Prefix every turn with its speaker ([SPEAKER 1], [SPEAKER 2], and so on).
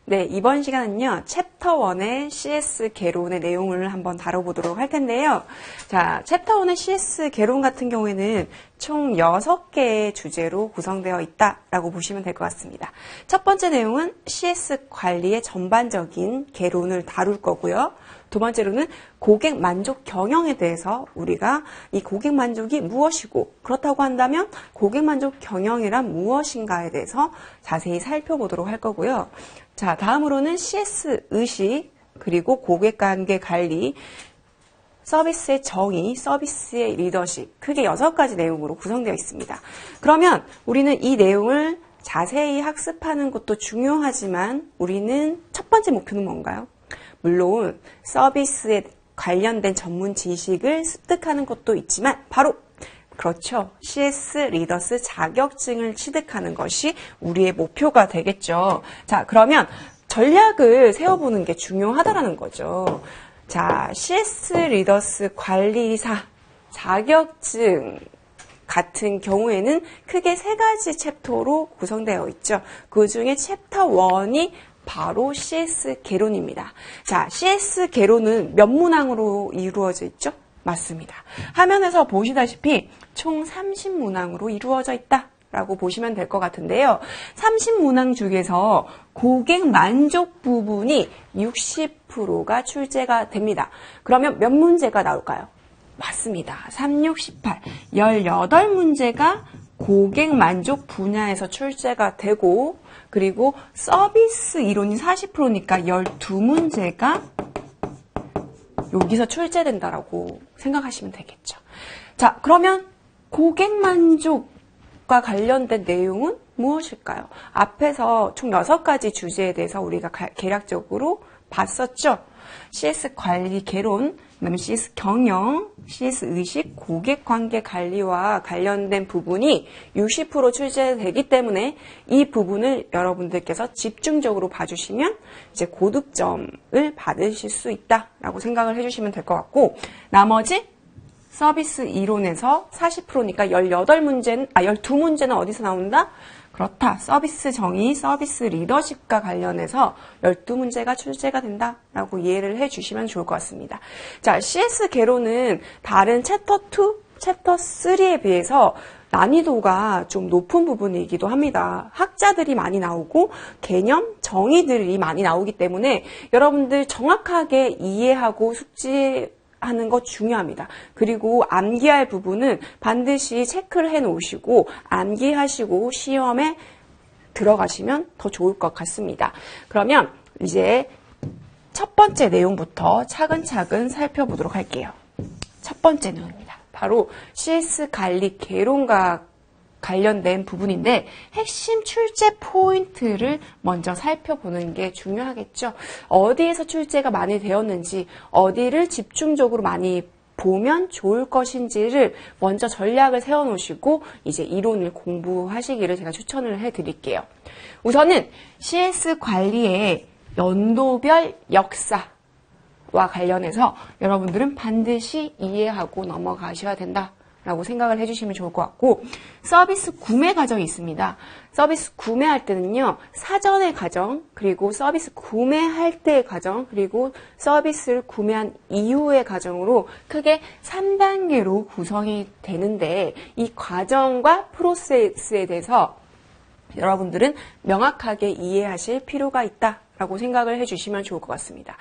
[SPEAKER 1] 네, 이번 시간은요, 챕터 1의 CS 개론의 내용을 한번 다뤄보도록 할 텐데요. 자, 챕터 1의 CS 개론 같은 경우에는 총 6개의 주제로 구성되어 있다라고 보시면 될 것 같습니다. 첫 번째 내용은 CS 관리의 전반적인 개론을 다룰 거고요. 두 번째로는 고객 만족 경영에 대해서 우리가 이 고객 만족이 무엇이고 그렇다고 한다면 고객 만족 경영이란 무엇인가에 대해서 자세히 살펴보도록 할 거고요. 자, 다음으로는 CS 의식, 그리고 고객 관계 관리, 서비스의 정의, 서비스의 리더십, 크게 6가지 내용으로 구성되어 있습니다. 그러면 우리는 이 내용을 자세히 학습하는 것도 중요하지만 우리는 첫 번째 목표는 뭔가요? 물론 서비스에 관련된 전문 지식을 습득하는 것도 있지만 바로 그렇죠. CS 리더스 자격증을 취득하는 것이 우리의 목표가 되겠죠. 자, 그러면 전략을 세워보는 게 중요하다라는 거죠. 자, CS 리더스 관리사 자격증 같은 경우에는 크게 3가지 챕터로 구성되어 있죠. 그 중에 챕터 1이 바로 CS 개론입니다. 자, CS 개론은 몇 문항으로 이루어져 있죠? 맞습니다. 화면에서 보시다시피 총 30문항으로 이루어져 있다라고 보시면 될 것 같은데요. 30문항 중에서 고객 만족 부분이 60%가 출제가 됩니다. 그러면 몇 문제가 나올까요? 맞습니다. 3, 6, 18. 18문제가 고객 만족 분야에서 출제가 되고 그리고 서비스 이론이 40%니까 12문제가 여기서 출제된다라고 생각하시면 되겠죠. 자, 그러면 고객 만족과 관련된 내용은 무엇일까요? 앞에서 총 6가지 주제에 대해서 우리가 대략적으로 봤었죠. CS 관리 개론, 그다음에 CS 경영, CS 의식, 고객 관계 관리와 관련된 부분이 60% 출제되기 때문에 이 부분을 여러분들께서 집중적으로 봐주시면 이제 고득점을 받으실 수 있다라고 생각을 해주시면 될 것 같고, 나머지 서비스 이론에서 40%니까 12문제는 어디서 나온다? 그렇다. 서비스 정의, 서비스 리더십과 관련해서 12문제가 출제가 된다라고 이해를 해주시면 좋을 것 같습니다. 자, CS 개론은 다른 챕터 2, 챕터 3에 비해서 난이도가 좀 높은 부분이기도 합니다. 학자들이 많이 나오고 개념, 정의들이 많이 나오기 때문에 여러분들 정확하게 이해하고 숙지하는 거 중요합니다. 그리고 암기할 부분은 반드시 체크를 해 놓으시고 암기하시고 시험에 들어가시면 더 좋을 것 같습니다. 그러면 이제 첫 번째 내용부터 차근차근 살펴보도록 할게요. 첫 번째 내용입니다. 바로 CS 관리 개론과 관련된 부분인데 핵심 출제 포인트를 먼저 살펴보는 게 중요하겠죠. 어디에서 출제가 많이 되었는지, 어디를 집중적으로 많이 보면 좋을 것인지를 먼저 전략을 세워놓으시고 이제 이론을 공부하시기를 제가 추천을 해드릴게요. 우선은 CS 관리의 연도별 역사와 관련해서 여러분들은 반드시 이해하고 넘어가셔야 된다 라고 생각을 해주시면 좋을 것 같고, 서비스 구매 과정이 있습니다. 서비스 구매할 때는요, 사전의 과정, 그리고 서비스 구매할 때의 과정, 그리고 서비스를 구매한 이후의 과정으로 크게 3단계로 구성이 되는데, 이 과정과 프로세스에 대해서 여러분들은 명확하게 이해하실 필요가 있다라고 생각을 해주시면 좋을 것 같습니다.